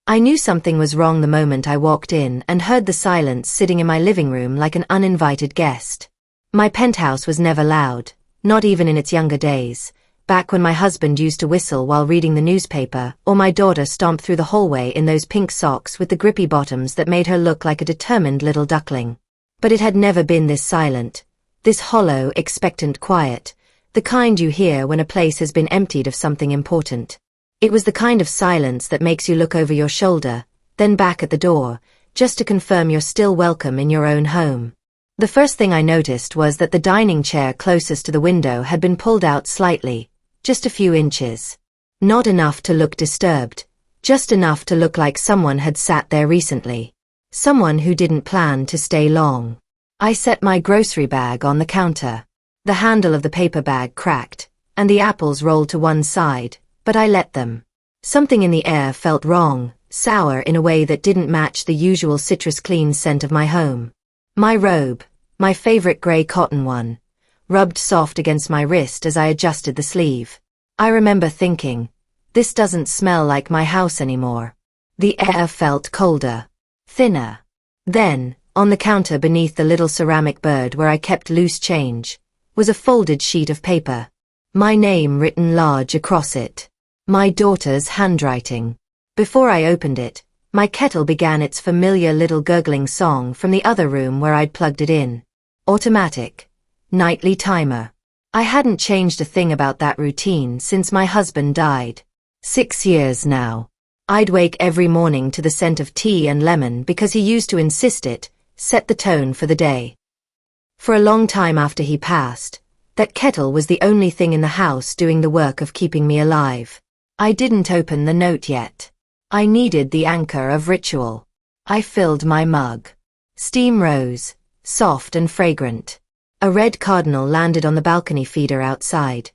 I knew something was wrong the moment I walked in and heard the silence sitting in my living room like an uninvited guest. My penthouse was never loud, not even in its younger days, back when my husband used to whistle while reading the newspaper, or my daughter stomped through the hallway in those pink socks with the grippy bottoms that made her look like a determined little duckling. But it had never been this silent, this hollow, expectant quiet, the kind you hear when a place has been emptied of something important. It was the kind of silence that makes you look over your shoulder, then back at the door, just to confirm you're still welcome in your own home. The first thing I noticed was that the dining chair closest to the window had been pulled out slightly, just a few inches. Not enough to look disturbed, just enough to look like someone had sat there recently. Someone who didn't plan to stay long. I set my grocery bag on the counter. The handle of the paper bag cracked, and the apples rolled to one side, but I let them. Something in the air felt wrong, sour in a way that didn't match the usual citrus-clean scent of my home. My robe, my favorite gray cotton one, rubbed soft against my wrist as I adjusted the sleeve. I remember thinking, this doesn't smell like my house anymore. The air felt colder, thinner. Then, on the counter beneath the little ceramic bird where I kept loose change, was a folded sheet of paper. My name written large across it. My daughter's handwriting. Before I opened it, my kettle began its familiar little gurgling song from the other room where I'd plugged it in. Automatic. Nightly timer. I hadn't changed a thing about that routine since my husband died. 6 years now. I'd wake every morning to the scent of tea and lemon because he used to insist it set the tone for the day. For a long time after he passed, that kettle was the only thing in the house doing the work of keeping me alive. I didn't open the note yet. I needed the anchor of ritual. I filled my mug. Steam rose, soft and fragrant. A red cardinal landed on the balcony feeder outside.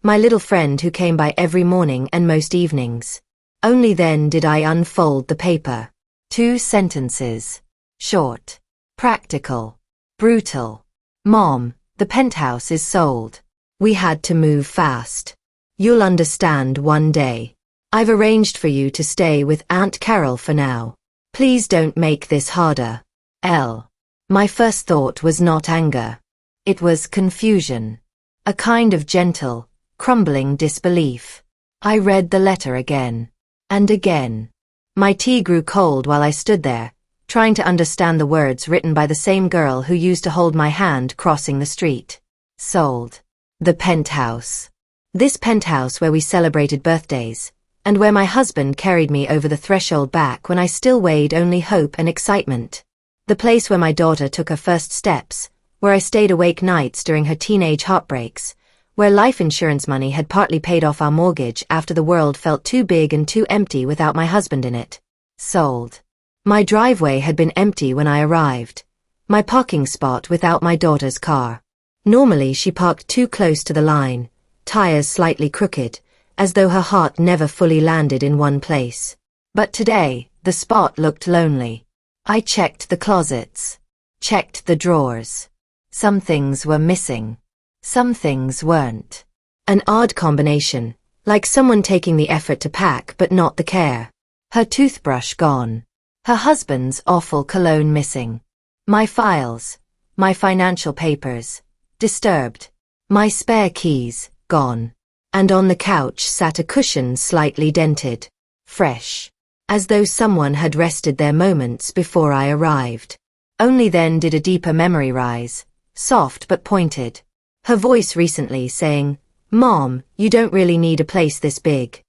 My little friend who came by every morning and most evenings. Only then did I unfold the paper. 2 sentences. Short. Practical. Brutal. Mom, the penthouse is sold. We had to move fast. You'll understand one day. I've arranged for you to stay with Aunt Carol for now. Please don't make this harder. L. My first thought was not anger. It was confusion. A kind of gentle, crumbling disbelief. I read the letter again. And again. My tea grew cold while I stood there, trying to understand the words written by the same girl who used to hold my hand crossing the street. Sold. The penthouse. This penthouse where we celebrated birthdays, and where my husband carried me over the threshold back when I still weighed only hope and excitement. The place where my daughter took her first steps, where I stayed awake nights during her teenage heartbreaks, where life insurance money had partly paid off our mortgage after the world felt too big and too empty without my husband in it. Sold. My driveway had been empty when I arrived. My parking spot without my daughter's car. Normally she parked too close to the line, tires slightly crooked, as though her heart never fully landed in one place. But today, the spot looked lonely. I checked the closets. Checked the drawers. Some things were missing. Some things weren't. An odd combination, like someone taking the effort to pack but not the care. Her toothbrush gone. Her husband's awful cologne missing. My files. My financial papers. Disturbed. My spare keys. Gone. And on the couch sat a cushion slightly dented. Fresh. As though someone had rested their moments before I arrived. Only then did a deeper memory rise, soft but pointed. Her voice recently saying, "Mom, you don't really need a place this big."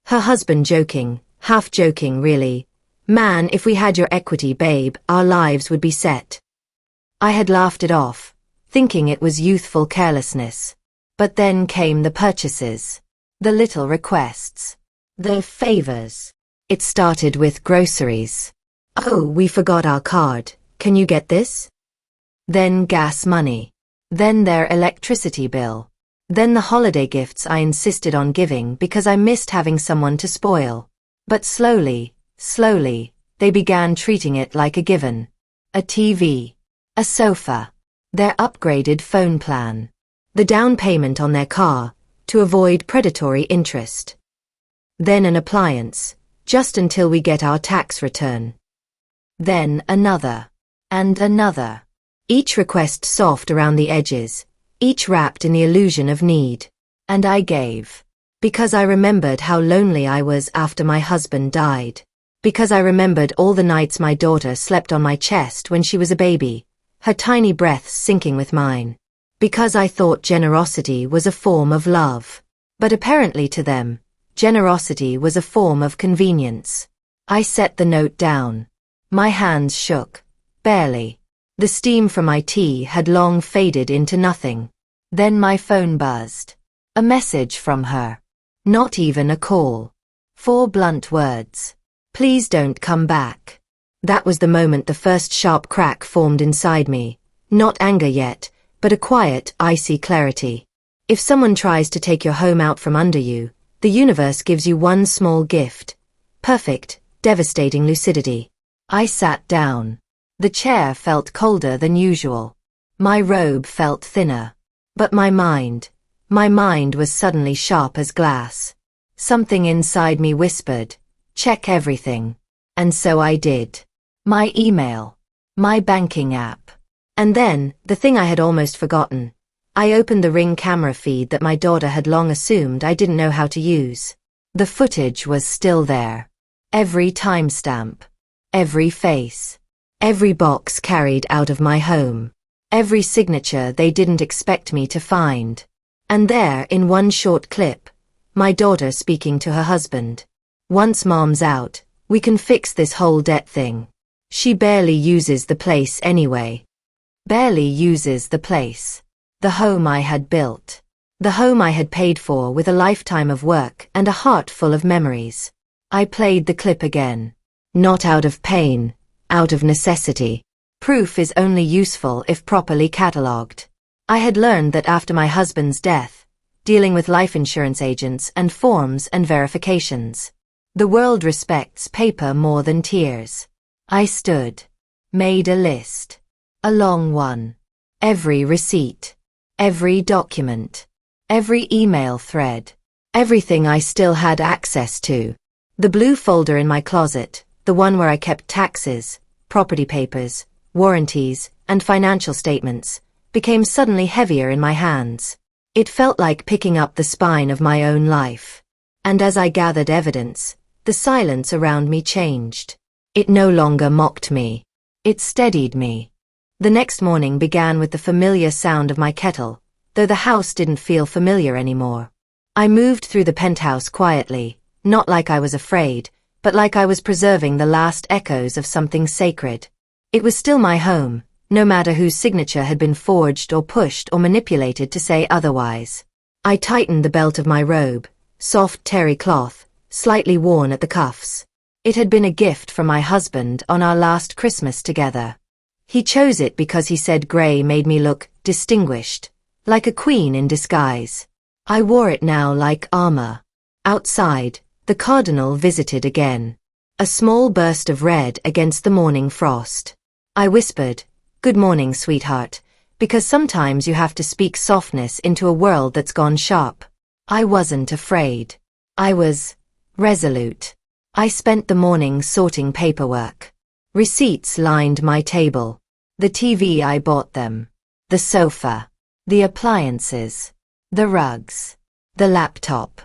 Her husband joking, half joking really, "Man, if we had your equity, babe, our lives would be set." I had laughed it off, thinking it was youthful carelessness. But then came the purchases. The little requests. The favors. It started with groceries. "Oh, we forgot our card. Can you get this?" Then gas money. Then their electricity bill. Then the holiday gifts I insisted on giving because I missed having someone to spoil. But slowly, they began treating it like a given. A TV. A sofa. Their upgraded phone plan. The down payment on their car, to avoid predatory interest. Then an appliance, just until we get our tax return. Then another. And another. Each request soft around the edges, each wrapped in the illusion of need. And I gave. Because I remembered how lonely I was after my husband died. Because I remembered all the nights my daughter slept on my chest when she was a baby, her tiny breaths syncing with mine. Because I thought generosity was a form of love. But apparently to them, generosity was a form of convenience. I set the note down. My hands shook. Barely. The steam from my tea had long faded into nothing. Then my phone buzzed. A message from her. Not even a call. 4 blunt words. Please don't come back. That was the moment the first sharp crack formed inside me. Not anger yet, but a quiet, icy clarity. If someone tries to take your home out from under you, the universe gives you one small gift. Perfect, devastating lucidity. I sat down. The chair felt colder than usual. My robe felt thinner. But my mind was suddenly sharp as glass. Something inside me whispered, check everything. And so I did. My email. My banking app. And then, the thing I had almost forgotten. I opened the Ring camera feed that my daughter had long assumed I didn't know how to use. The footage was still there. Every timestamp. Every face. Every box carried out of my home. Every signature they didn't expect me to find. And there, in one short clip, my daughter speaking to her husband. Once Mom's out, we can fix this whole debt thing. She barely uses the place anyway. Barely uses the place. The home I had built. The home I had paid for with a lifetime of work and a heart full of memories. I played the clip again. Not out of pain, out of necessity. Proof is only useful if properly catalogued. I had learned that after my husband's death, dealing with life insurance agents and forms and verifications, the world respects paper more than tears. I stood. Made a list. A long one. Every receipt. Every document. Every email thread. Everything I still had access to. The blue folder in my closet, the one where I kept taxes, property papers, warranties, and financial statements, became suddenly heavier in my hands. It felt like picking up the spine of my own life. And as I gathered evidence, the silence around me changed. It no longer mocked me. It steadied me. The next morning began with the familiar sound of my kettle, though the house didn't feel familiar anymore. I moved through the penthouse quietly, not like I was afraid, but like I was preserving the last echoes of something sacred. It was still my home, no matter whose signature had been forged or pushed or manipulated to say otherwise. I tightened the belt of my robe, soft terry cloth, slightly worn at the cuffs. It had been a gift from my husband on our last Christmas together. He chose it because he said grey made me look distinguished, like a queen in disguise. I wore it now like armor. Outside, the cardinal visited again. A small burst of red against the morning frost. I whispered, "Good morning, sweetheart," because sometimes you have to speak softness into a world that's gone sharp. I wasn't afraid. I was resolute. I spent the morning sorting paperwork. Receipts lined my table. The TV I bought them. The sofa. The appliances. The rugs. The laptop.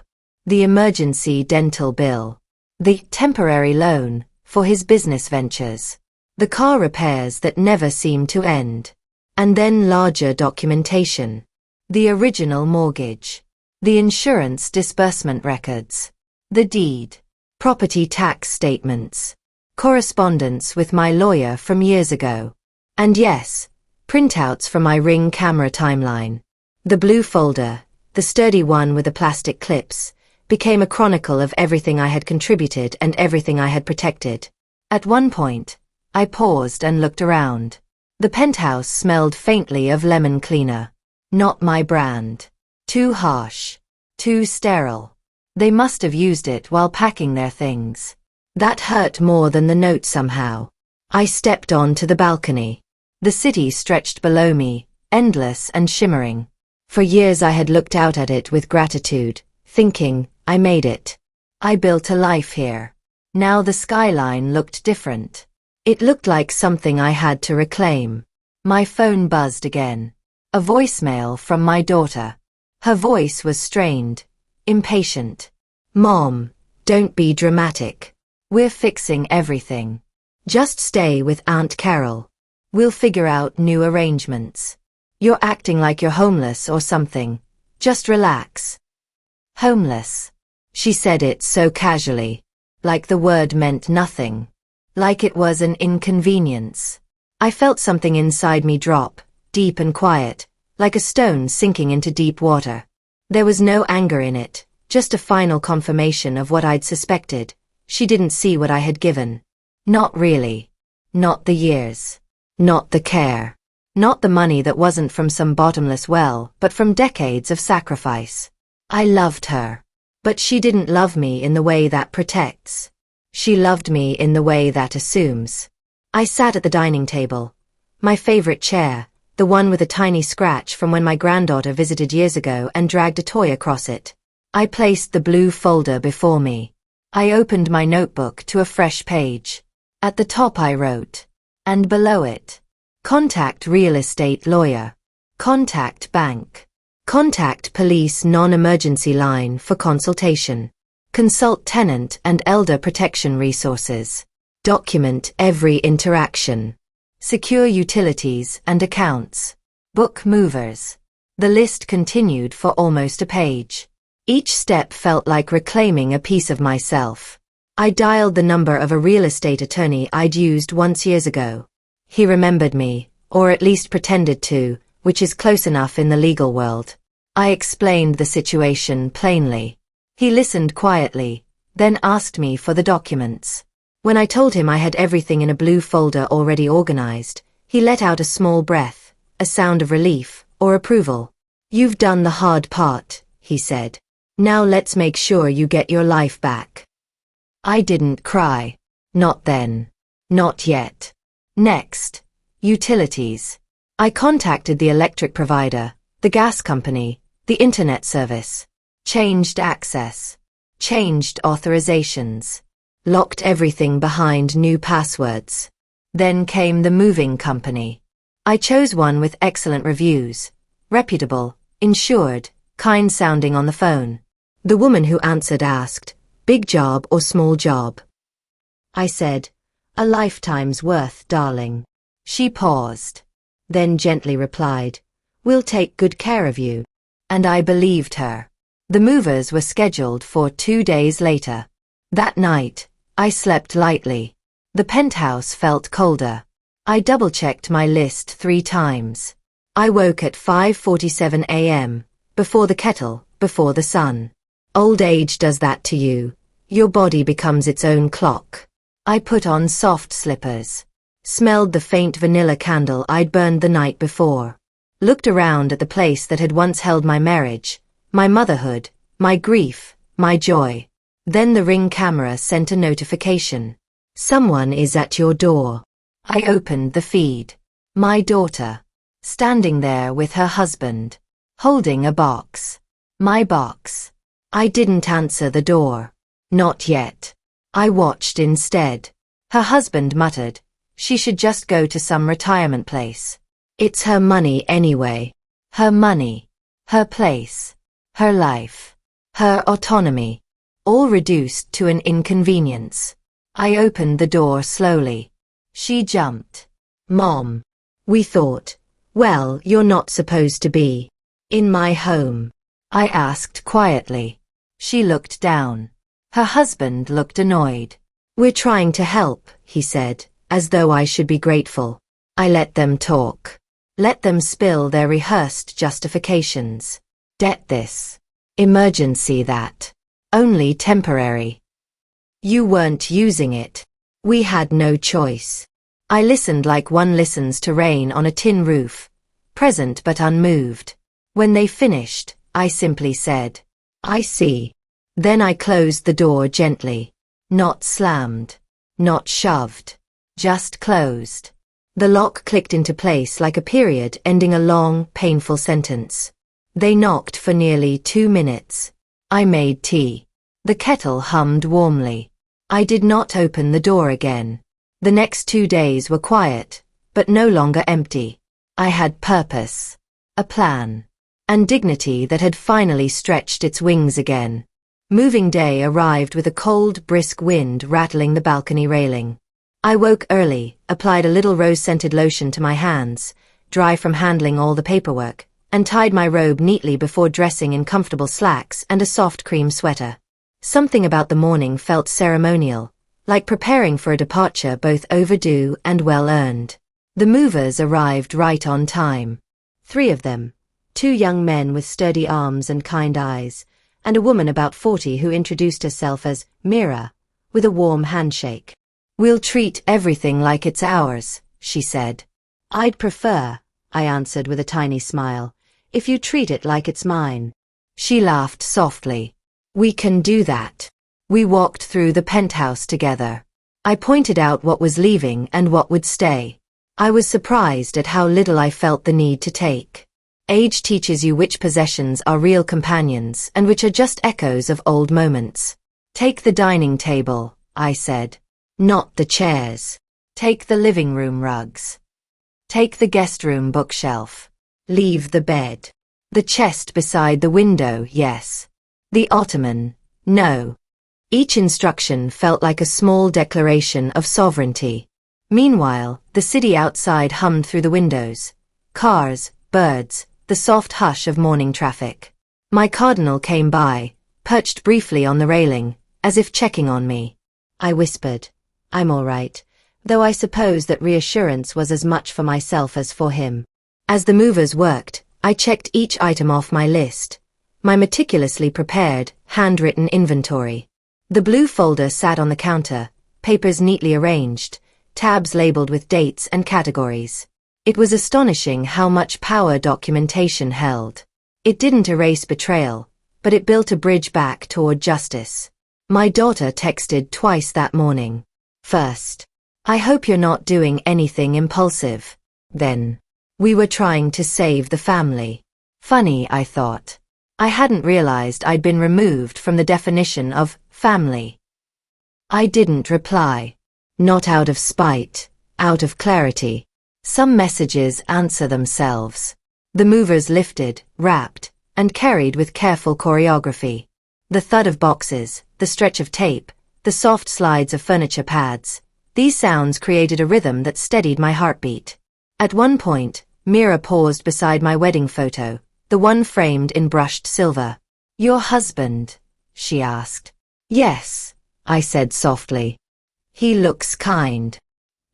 The emergency dental bill. The temporary loan for his business ventures. The car repairs that never seemed to end. And then larger documentation. The original mortgage. The insurance disbursement records. The deed. Property tax statements. Correspondence with my lawyer from years ago. And yes, printouts from my Ring camera timeline. The blue folder, the sturdy one with the plastic clips, became a chronicle of everything I had contributed and everything I had protected. At one point, I paused and looked around. The penthouse smelled faintly of lemon cleaner. Not my brand. Too harsh. Too sterile. They must have used it while packing their things. That hurt more than the note somehow. I stepped onto the balcony. The city stretched below me, endless and shimmering. For years I had looked out at it with gratitude, thinking, I made it. I built a life here. Now the skyline looked different. It looked like something I had to reclaim. My phone buzzed again. A voicemail from my daughter. Her voice was strained, impatient. "Mom, don't be dramatic. We're fixing everything. Just stay with Aunt Carol. We'll figure out new arrangements. You're acting like you're homeless or something. Just relax." Homeless. She said it so casually, like the word meant nothing, like it was an inconvenience. I felt something inside me drop, deep and quiet, like a stone sinking into deep water. There was no anger in it, just a final confirmation of what I'd suspected. She didn't see what I had given. Not really. Not the years. Not the care. Not the money that wasn't from some bottomless well, but from decades of sacrifice. I loved her. But she didn't love me in the way that protects. She loved me in the way that assumes. I sat at the dining table. My favorite chair, the one with a tiny scratch from when my granddaughter visited years ago and dragged a toy across it. I placed the blue folder before me. I opened my notebook to a fresh page. At the top I wrote, and below it, contact real estate lawyer, contact bank, contact police non-emergency line for consultation, consult tenant and elder protection resources, document every interaction, secure utilities and accounts, book movers. The list continued for almost a page. Each step felt like reclaiming a piece of myself. I dialed the number of a real estate attorney I'd used once years ago. He remembered me, or at least pretended to, which is close enough in the legal world. I explained the situation plainly. He listened quietly, then asked me for the documents. When I told him I had everything in a blue folder already organized, he let out a small breath, a sound of relief, or approval. "You've done the hard part," he said. "Now let's make sure you get your life back." I didn't cry. Not then. Not yet. Next. Utilities. I contacted the electric provider, the gas company, the internet service. Changed access. Changed authorizations. Locked everything behind new passwords. Then came the moving company. I chose one with excellent reviews. Reputable, insured, kind sounding on the phone. The woman who answered asked, "Big job or small job?" I said, "A lifetime's worth, darling." She paused, then gently replied, "We'll take good care of you." And I believed her. The movers were scheduled for 2 days later. That night, I slept lightly. The penthouse felt colder. I double-checked my list 3 times. I woke at 5:47 a.m., before the kettle, before the sun. Old age does that to you. Your body becomes its own clock. I put on soft slippers. Smelled the faint vanilla candle I'd burned the night before. Looked around at the place that had once held my marriage, my motherhood, my grief, my joy. Then the Ring camera sent a notification. "Someone is at your door." I opened the feed. My daughter. Standing there with her husband. Holding a box. My box. I didn't answer the door. Not yet. I watched instead. Her husband muttered, "She should just go to some retirement place. It's her money anyway. Her money. Her place. Her life. Her autonomy. All reduced to an inconvenience." I opened the door slowly. She jumped. "Mom. We thought, well, you're not supposed to be in my home." I asked quietly. She looked down. Her husband looked annoyed. "We're trying to help," he said, as though I should be grateful. I let them talk. Let them spill their rehearsed justifications. Debt this. Emergency that. Only temporary. You weren't using it. We had no choice. I listened like one listens to rain on a tin roof, present but unmoved. When they finished, I simply said, "I see." Then I closed the door gently. Not slammed. Not shoved. Just closed. The lock clicked into place like a period ending a long, painful sentence. They knocked for nearly 2 minutes. I made tea. The kettle hummed warmly. I did not open the door again. The next 2 days were quiet, but no longer empty. I had purpose, a plan, and dignity that had finally stretched its wings again. Moving day arrived with a cold, brisk wind rattling the balcony railing. I woke early, applied a little rose-scented lotion to my hands, dry from handling all the paperwork, and tied my robe neatly before dressing in comfortable slacks and a soft cream sweater. Something about the morning felt ceremonial, like preparing for a departure both overdue and well-earned. The movers arrived right on time. 3 of them, 2 young men with sturdy arms and kind eyes, and a woman about 40 who introduced herself as Mira, with a warm handshake. "We'll treat everything like it's ours," she said. "I'd prefer," I answered with a tiny smile, "if you treat it like it's mine." She laughed softly. "We can do that." We walked through the penthouse together. I pointed out what was leaving and what would stay. I was surprised at how little I felt the need to take. Age teaches you which possessions are real companions and which are just echoes of old moments. "Take the dining table," I said. "Not the chairs. Take the living room rugs. Take the guest room bookshelf. Leave the bed. The chest beside the window, yes. The ottoman, no." Each instruction felt like a small declaration of sovereignty. Meanwhile, the city outside hummed through the windows. Cars, birds, the soft hush of morning traffic. My cardinal came by, perched briefly on the railing, as if checking on me. I whispered, "I'm all right," though I suppose that reassurance was as much for myself as for him. As the movers worked, I checked each item off my list, my meticulously prepared, handwritten inventory. The blue folder sat on the counter, papers neatly arranged, tabs labeled with dates and categories. It was astonishing how much power documentation held. It didn't erase betrayal, but it built a bridge back toward justice. My daughter texted twice that morning. First, "I hope you're not doing anything impulsive." Then, "We were trying to save the family." Funny, I thought. I hadn't realized I'd been removed from the definition of family. I didn't reply. Not out of spite, out of clarity. Some messages answer themselves. The movers lifted, wrapped, and carried with careful choreography. The thud of boxes, the stretch of tape, the soft slides of furniture pads. These sounds created a rhythm that steadied my heartbeat. At one point, Mira paused beside my wedding photo, the one framed in brushed silver. "Your husband?" she asked. "Yes," I said softly. "He looks kind."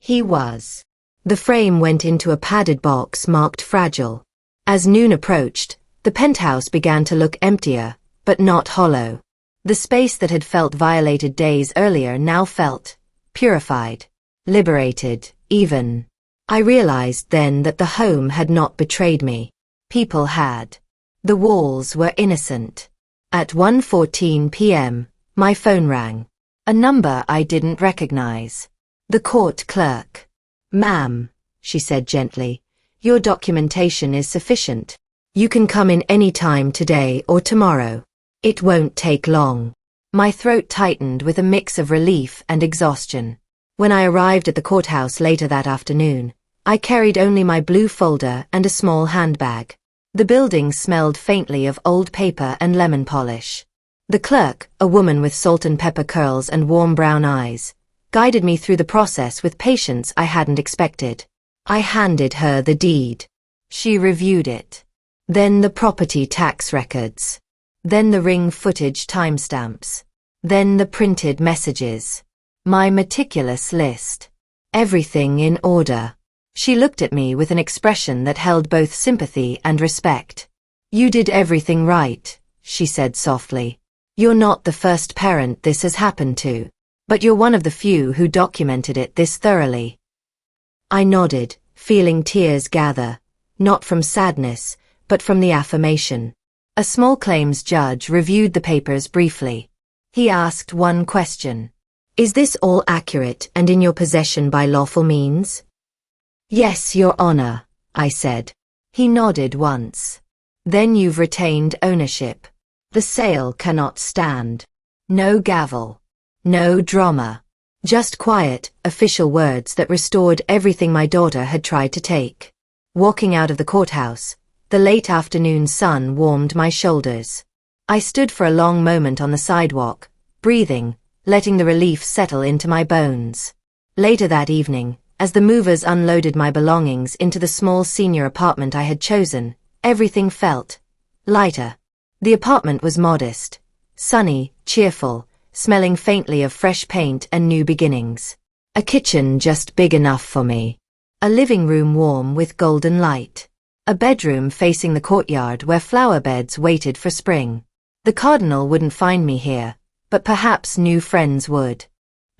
He was. The frame went into a padded box marked fragile. As noon approached, the penthouse began to look emptier, but not hollow. The space that had felt violated days earlier now felt purified, liberated, even. I realized then that the home had not betrayed me. People had. The walls were innocent. At 1:14 p.m., my phone rang. A number I didn't recognize. The court clerk. "Ma'am," she said gently, "your documentation is sufficient. You can come in any time today or tomorrow. It won't take long." My throat tightened with a mix of relief and exhaustion. When I arrived at the courthouse later that afternoon, I carried only my blue folder and a small handbag. The building smelled faintly of old paper and lemon polish. The clerk, a woman with salt and pepper curls and warm brown eyes, guided me through the process with patience I hadn't expected. I handed her the deed. She reviewed it. Then the property tax records. Then the ring footage timestamps. Then the printed messages. My meticulous list. Everything in order. She looked at me with an expression that held both sympathy and respect. "You did everything right," she said softly. "You're not the first parent this has happened to, but you're one of the few who documented it this thoroughly." I nodded, feeling tears gather, not from sadness, but from the affirmation. A small claims judge reviewed the papers briefly. He asked one question. "Is this all accurate and in your possession by lawful means?" "Yes, Your Honor," I said. He nodded once. "Then you've retained ownership. The sale cannot stand. No gavel. No drama. Just quiet, official words that restored everything my daughter had tried to take. Walking out of the courthouse, the late afternoon sun warmed my shoulders. I stood for a long moment on the sidewalk, breathing, letting the relief settle into my bones. Later that evening, as the movers unloaded my belongings into the small senior apartment I had chosen, everything felt lighter. The apartment was modest, sunny, cheerful, smelling faintly of fresh paint and new beginnings. A kitchen just big enough for me. A living room warm with golden light. A bedroom facing the courtyard where flower beds waited for spring. The cardinal wouldn't find me here, but perhaps new friends would.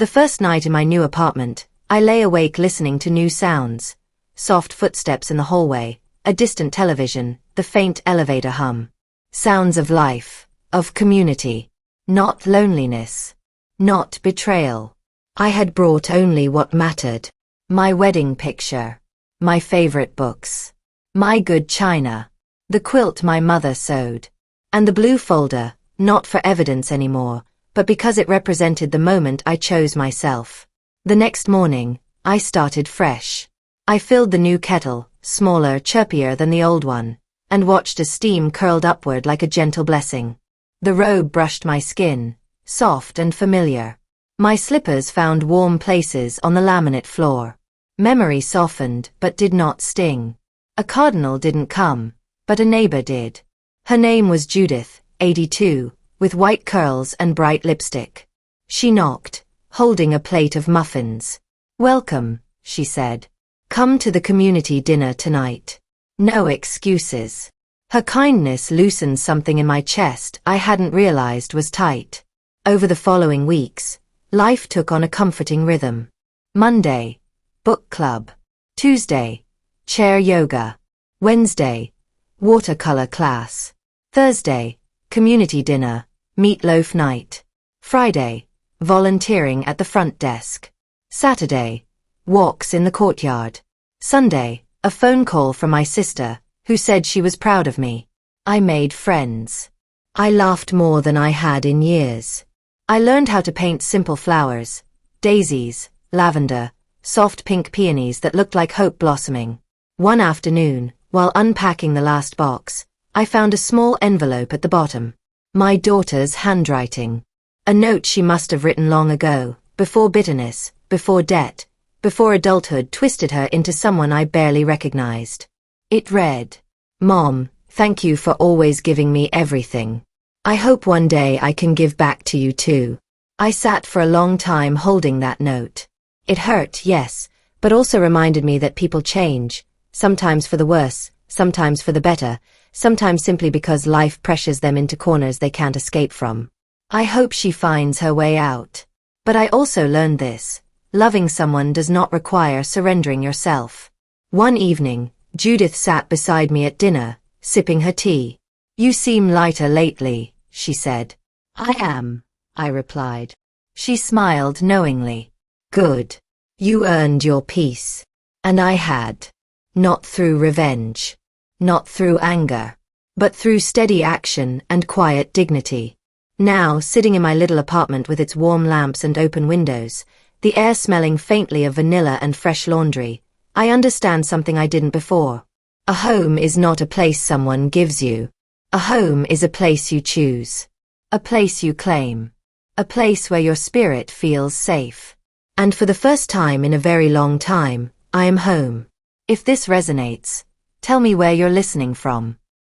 The first night in my new apartment, I lay awake listening to new sounds. Soft footsteps in the hallway, a distant television, the faint elevator hum. Sounds of life, of community. Not loneliness. Not betrayal. I had brought only what mattered. My wedding picture. My favorite books. My good china. The quilt my mother sewed. And the blue folder, not for evidence anymore, but because it represented the moment I chose myself. The next morning, I started fresh. I filled the new kettle, smaller, chirpier than the old one, and watched as steam curled upward like a gentle blessing. The robe brushed my skin, soft and familiar. My slippers found warm places on the laminate floor. Memory softened but did not sting. A cardinal didn't come, but a neighbor did. Her name was Judith, 82, with white curls and bright lipstick. She knocked, holding a plate of muffins. "Welcome," she said. "Come to the community dinner tonight. No excuses." Her kindness loosened something in my chest I hadn't realized was tight. Over the following weeks, life took on a comforting rhythm. Monday, book club. Tuesday, chair yoga. Wednesday, watercolor class. Thursday, community dinner, meatloaf night. Friday, volunteering at the front desk. Saturday, walks in the courtyard. Sunday, a phone call from my sister, who said she was proud of me. I made friends. I laughed more than I had in years. I learned how to paint simple flowers, daisies, lavender, soft pink peonies that looked like hope blossoming. One afternoon, while unpacking the last box, I found a small envelope at the bottom. My daughter's handwriting. A note she must have written long ago, before bitterness, before debt, before adulthood twisted her into someone I barely recognized. It read, "Mom, thank you for always giving me everything. I hope one day I can give back to you too." I sat for a long time holding that note. It hurt, yes, but also reminded me that people change, sometimes for the worse, sometimes for the better, sometimes simply because life pressures them into corners they can't escape from. I hope she finds her way out. But I also learned this: loving someone does not require surrendering yourself. One evening, Judith sat beside me at dinner, sipping her tea. "You seem lighter lately," she said. "I am," I replied. She smiled knowingly. "Good. You earned your peace. And I had. Not through revenge. Not through anger. But through steady action and quiet dignity." Now, sitting in my little apartment with its warm lamps and open windows, the air smelling faintly of vanilla and fresh laundry, I understand something I didn't before. A home is not a place someone gives you. A home is a place you choose. A place you claim. A place where your spirit feels safe. And for the first time in a very long time, I am home. If this resonates, tell me where you're listening from.